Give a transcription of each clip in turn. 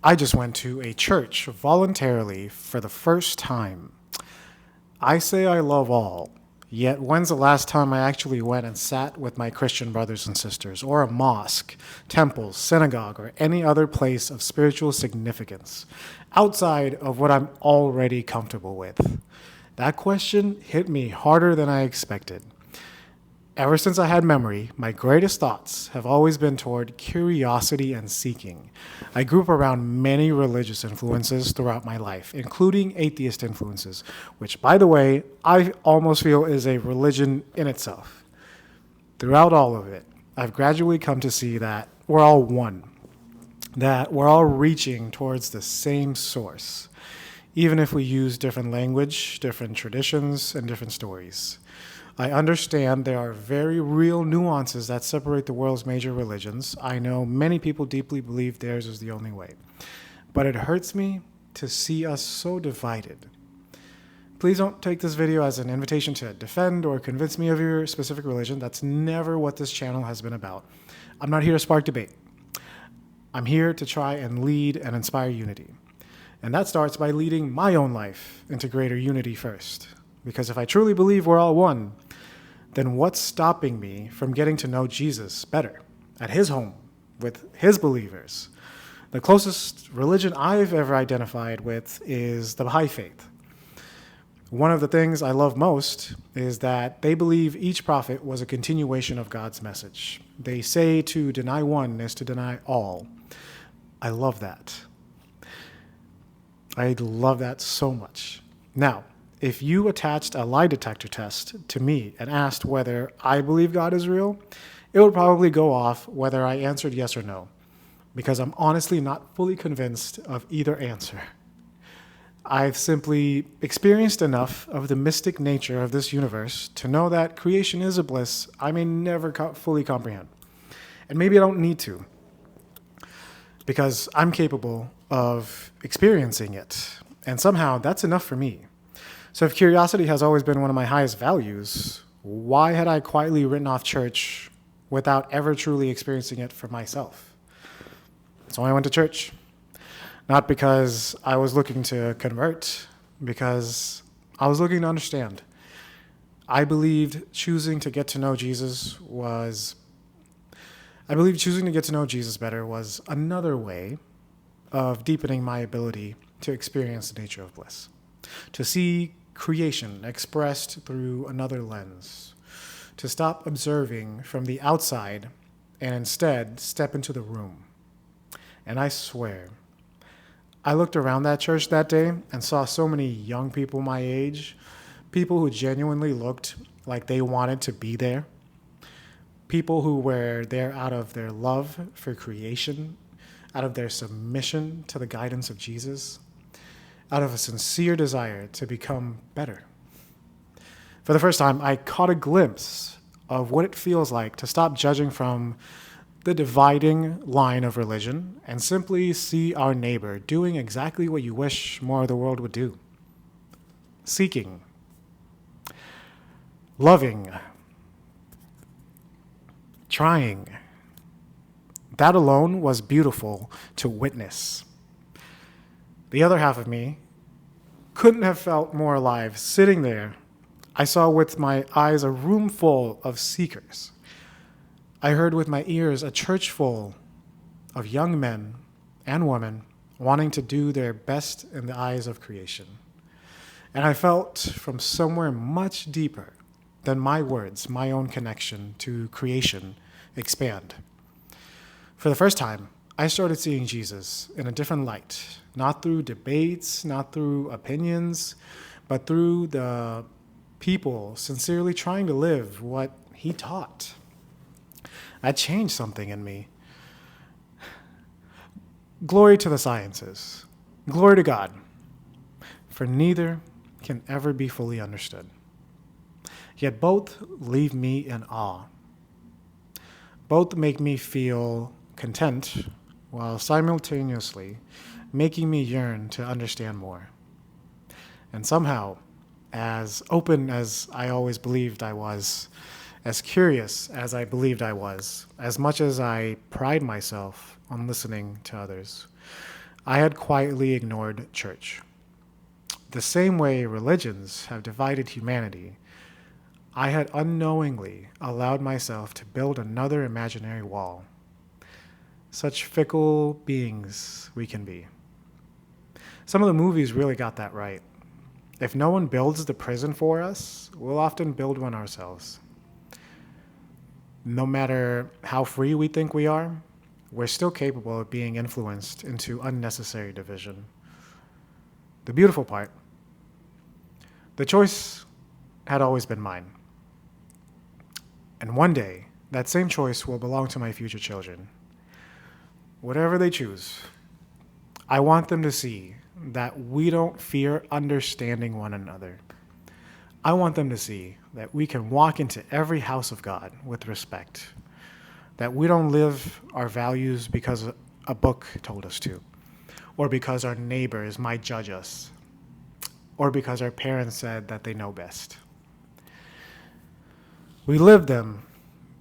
I just went to a church voluntarily for the first time. I say I love all, yet when's the last time I actually went and sat with my Christian brothers and sisters, or a mosque, temple, synagogue, or any other place of spiritual significance, outside of what I'm already comfortable with? That question hit me harder than I expected. Ever since I had memory, my greatest thoughts have always been toward curiosity and seeking. I grew up around many religious influences throughout my life, including atheist influences, which, by the way, I almost feel is a religion in itself. Throughout all of it, I've gradually come to see that we're all one, that we're all reaching towards the same source, even if we use different language, different traditions, and different stories. I understand there are very real nuances that separate the world's major religions. I know many people deeply believe theirs is the only way. But it hurts me to see us so divided. Please don't take this video as an invitation to defend or convince me of your specific religion. That's never what this channel has been about. I'm not here to spark debate. I'm here to try and lead and inspire unity. And that starts by leading my own life into greater unity first. Because if I truly believe we're all one, then what's stopping me from getting to know Jesus better at his home with his believers? The closest religion I've ever identified with is the Baha'i faith. One of the things I love most is that they believe each prophet was a continuation of God's message. They say to deny one is to deny all. I love that. I love that so much. Now, if you attached a lie detector test to me and asked whether I believe God is real, it would probably go off whether I answered yes or no, because I'm honestly not fully convinced of either answer. I've simply experienced enough of the mystic nature of this universe to know that creation is a bliss I may never fully comprehend. And maybe I don't need to, because I'm capable of experiencing it. And somehow that's enough for me. So if curiosity has always been one of my highest values, why had I quietly written off church without ever truly experiencing it for myself? So I went to church. Not because I was looking to convert, because I was looking to understand. I believed choosing to get to know Jesus better was another way of deepening my ability to experience the nature of bliss, to see creation expressed through another lens, to stop observing from the outside and instead step into the room. And I swear, I looked around that church that day and saw so many young people my age, people who genuinely looked like they wanted to be there, people who were there out of their love for creation, out of their submission to the guidance of Jesus, out of a sincere desire to become better. For the first time, I caught a glimpse of what it feels like to stop judging from the dividing line of religion and simply see our neighbor doing exactly what you wish more of the world would do. Seeking, loving, trying. That alone was beautiful to witness. The other half of me couldn't have felt more alive sitting there. I saw with my eyes a room full of seekers. I heard with my ears a church full of young men and women wanting to do their best in the eyes of creation. And I felt from somewhere much deeper than my words, my own connection to creation expand. For the first time, I started seeing Jesus in a different light, not through debates, not through opinions, but through the people sincerely trying to live what he taught. That changed something in me. Glory to the sciences. Glory to God. For neither can ever be fully understood. Yet both leave me in awe. Both make me feel content while simultaneously making me yearn to understand more. And somehow, as open as I always believed I was, as curious as I believed I was, as much as I pride myself on listening to others, I had quietly ignored church. The same way religions have divided humanity, I had unknowingly allowed myself to build another imaginary wall. Such fickle beings we can be. Some of the movies really got that right. If no one builds the prison for us, we'll often build one ourselves. No matter how free we think we are, we're still capable of being influenced into unnecessary division. The beautiful part, the choice had always been mine. And one day, that same choice will belong to my future children. Whatever they choose, I want them to see that we don't fear understanding one another. I want them to see that we can walk into every house of God with respect, that we don't live our values because a book told us to, or because our neighbors might judge us, or because our parents said that they know best. We live them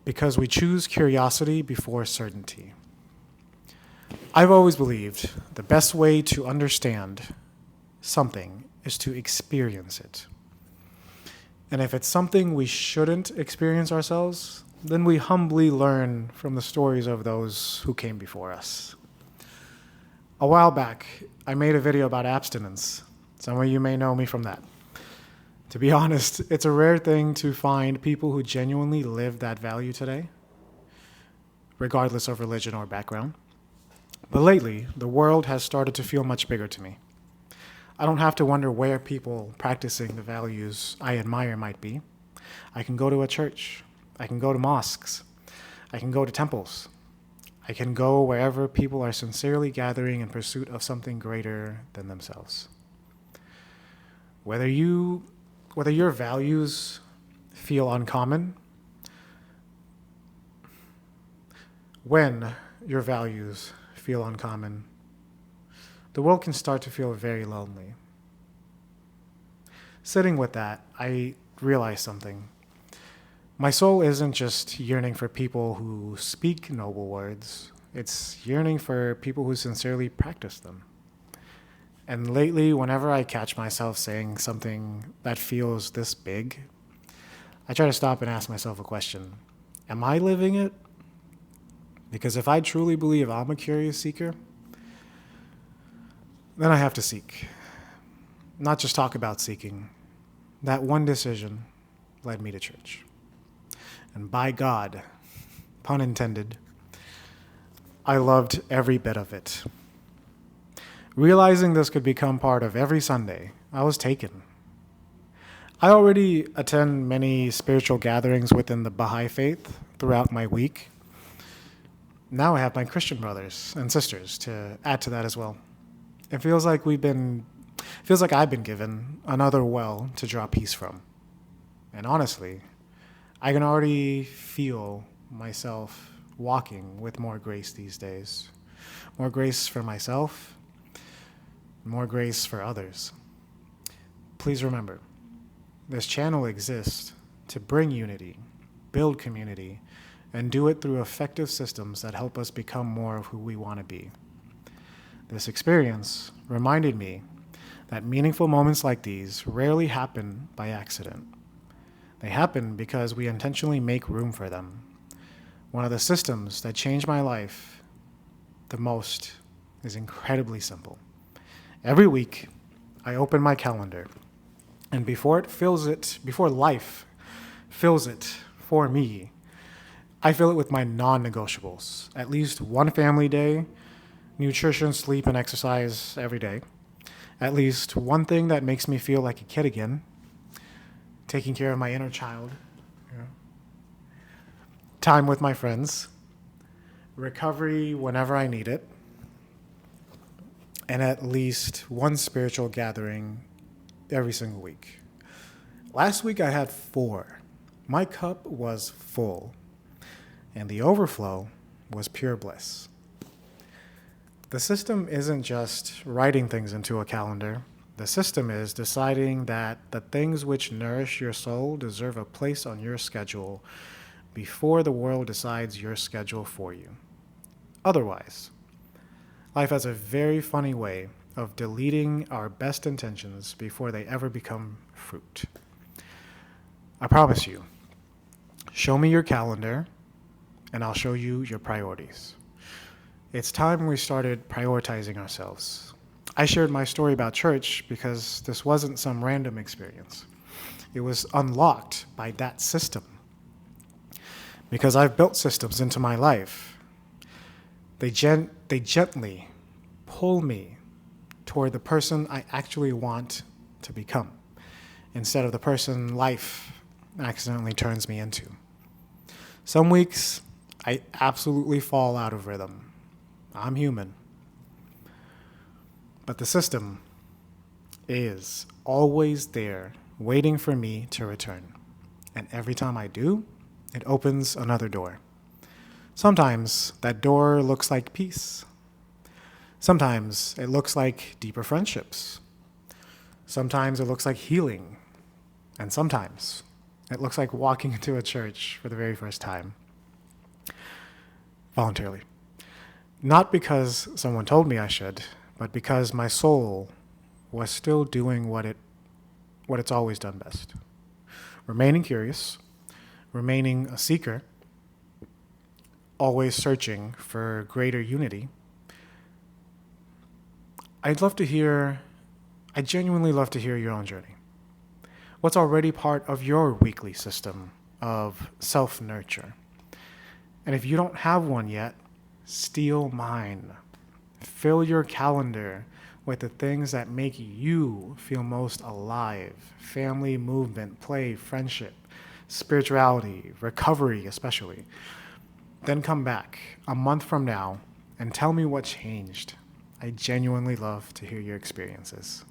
because we choose curiosity before certainty. I've always believed the best way to understand something is to experience it. And if it's something we shouldn't experience ourselves, then we humbly learn from the stories of those who came before us. A while back, I made a video about abstinence. Some of you may know me from that. To be honest, it's a rare thing to find people who genuinely live that value today, regardless of religion or background. But lately, the world has started to feel much bigger to me. I don't have to wonder where people practicing the values I admire might be. I can go to a church. I can go to mosques. I can go to temples. I can go wherever people are sincerely gathering in pursuit of something greater than themselves. Whether your values feel uncommon, when your values feel uncommon, the world can start to feel very lonely. Sitting with that, I realized something. My soul isn't just yearning for people who speak noble words, it's yearning for people who sincerely practice them. And lately, whenever I catch myself saying something that feels this big, I try to stop and ask myself a question. Am I living it? Because if I truly believe I'm a curious seeker, then I have to seek. Not just talk about seeking. That one decision led me to church. And by God, pun intended, I loved every bit of it. Realizing this could become part of every Sunday, I was taken. I already attend many spiritual gatherings within the Baha'i faith throughout my week. Now I have my Christian brothers and sisters to add to that as well. It feels like I've been given another well to draw peace from. And honestly, I can already feel myself walking with more grace these days. More grace for myself, more grace for others. Please remember, this channel exists to bring unity, build community, and do it through effective systems that help us become more of who we want to be. This experience reminded me that meaningful moments like these rarely happen by accident. They happen because we intentionally make room for them. One of the systems that changed my life the most is incredibly simple. Every week, I open my calendar, and before life fills it for me, I fill it with my non-negotiables. At least one family day, nutrition, sleep, and exercise every day. At least one thing that makes me feel like a kid again, taking care of my inner child. Time with my friends. Recovery whenever I need it. And at least one spiritual gathering every single week. Last week I had 4. My cup was full. And the overflow was pure bliss. The system isn't just writing things into a calendar. The system is deciding that the things which nourish your soul deserve a place on your schedule before the world decides your schedule for you. Otherwise, Life has a very funny way of deleting our best intentions before they ever become fruit. I promise you, show me your calendar and I'll show you your priorities. It's time we started prioritizing ourselves. I shared my story about church because this wasn't some random experience. It was unlocked by that system. Because I've built systems into my life. They gently pull me toward the person I actually want to become, instead of the person life accidentally turns me into. Some weeks, I absolutely fall out of rhythm. I'm human. But the system is always there, waiting for me to return. And every time I do, it opens another door. Sometimes that door looks like peace. Sometimes it looks like deeper friendships. Sometimes it looks like healing. And sometimes it looks like walking into a church for the very first time. Voluntarily. Not because someone told me I should, but because my soul was still doing what it's always done best. Remaining curious, remaining a seeker, always searching for greater unity. I genuinely love to hear your own journey. What's already part of your weekly system of self-nurture? And if you don't have one yet, steal mine. Fill your calendar with the things that make you feel most alive. Family, movement, play, friendship, spirituality, recovery especially. Then come back a month from now and tell me what changed. I genuinely love to hear your experiences.